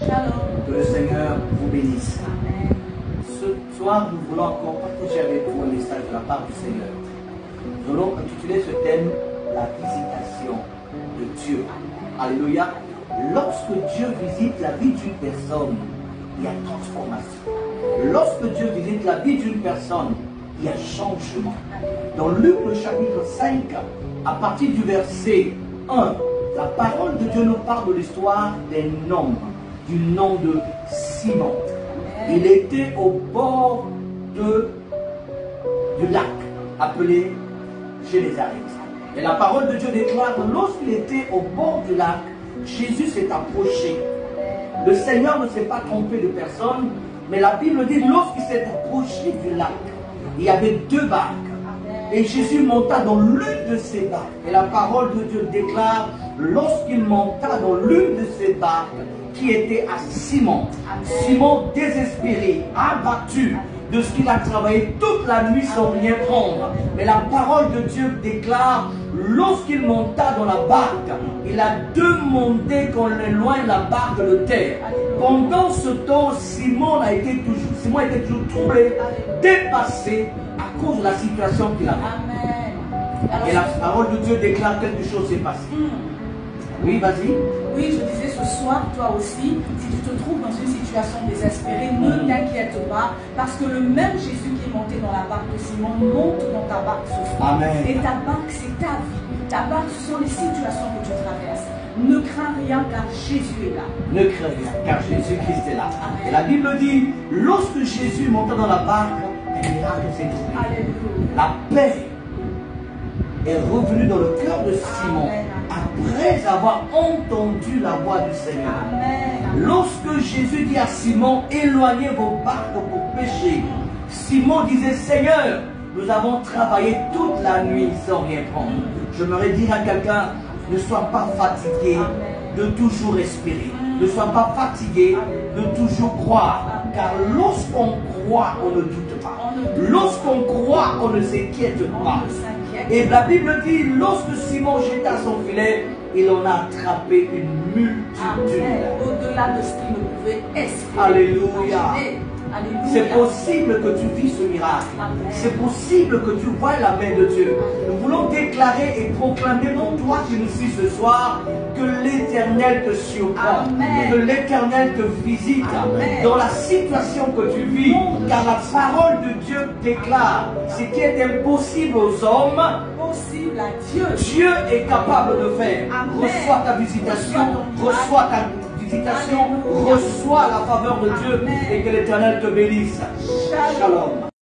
Que le Seigneur vous bénisse. Amen. Ce soir, nous voulons encore partager avec vous un message de la part du Seigneur. Nous allons intituler ce thème la visitation de Dieu. Alléluia. Lorsque Dieu visite la vie d'une personne, il y a transformation. Lorsque Dieu visite la vie d'une personne, il y a changement. Dans Luc le chapitre 5, à partir du verset 1, la parole de Dieu nous parle de l'histoire d'un homme, du nom de Simon. Il était au bord du lac, appelé Génézareth. Et la parole de Dieu déclare que lorsqu'il était au bord du lac, Jésus s'est approché. Le Seigneur ne s'est pas trompé de personne, mais la Bible dit lorsqu'il s'est approché du lac, il y avait deux barques. Et Jésus monta dans l'une de ces barques. Et la parole de Dieu déclare, lorsqu'il monta dans l'une de ces barques, qui était à Simon. Simon désespéré, abattu de ce qu'il a travaillé toute la nuit sans rien prendre. Mais la parole de Dieu déclare, lorsqu'il monta dans la barque, il a demandé qu'on éloigne la barque de terre. Pendant ce temps, Simon était toujours troublé, dépassé à cause de la situation qu'il avait. Et la parole de Dieu déclare quelque chose s'est passé. Oui, vas-y. Oui, je disais ce soir, toi aussi, si tu te trouves dans une situation désespérée, ne t'inquiète pas, parce que le même Jésus qui est monté dans la barque de Simon monte dans ta barque ce soir. Amen. Et ta barque, c'est ta vie. Ta barque, ce sont les situations que tu traverses. Ne crains rien car Jésus est là. Ne crains rien car Jésus-Christ est là. Amen. Et la Bible dit, lorsque Jésus monta dans la barque, un miracle s'est trouvé. Alléluia. La paix est revenue dans le cœur de Simon. Amen. Après avoir entendu la voix du Seigneur. Amen. Lorsque Jésus dit à Simon, éloignez vos barques pour pécher, Simon disait, Seigneur, nous avons travaillé toute la nuit sans rien prendre. J'aimerais dire à quelqu'un, ne sois pas fatigué de toujours respirer. Ne sois pas fatigué de toujours croire. Car lorsqu'on croit, on ne doute pas. Lorsqu'on croit, on ne s'inquiète pas. Et la Bible dit, lorsque Simon jeta son filet, il en a attrapé une multitude. Au-delà de ce qu'il ne pouvait espérer. Alléluia. Alléluia. C'est possible que tu vis ce miracle. C'est possible que tu vois la main de Dieu. Nous voulons déclarer et proclamer pour toi qui nous suis ce soir que l'Éternel te surprend, que l'Éternel te visite dans la situation que tu vis. Car la parole de Dieu déclare ce qui est impossible aux hommes, Possible à Dieu. Dieu est capable de faire. Amen. Reçois ta visitation, reçois ta visitation, reçois la faveur de Dieu et que l'Éternel te bénisse. Shalom. Shalom.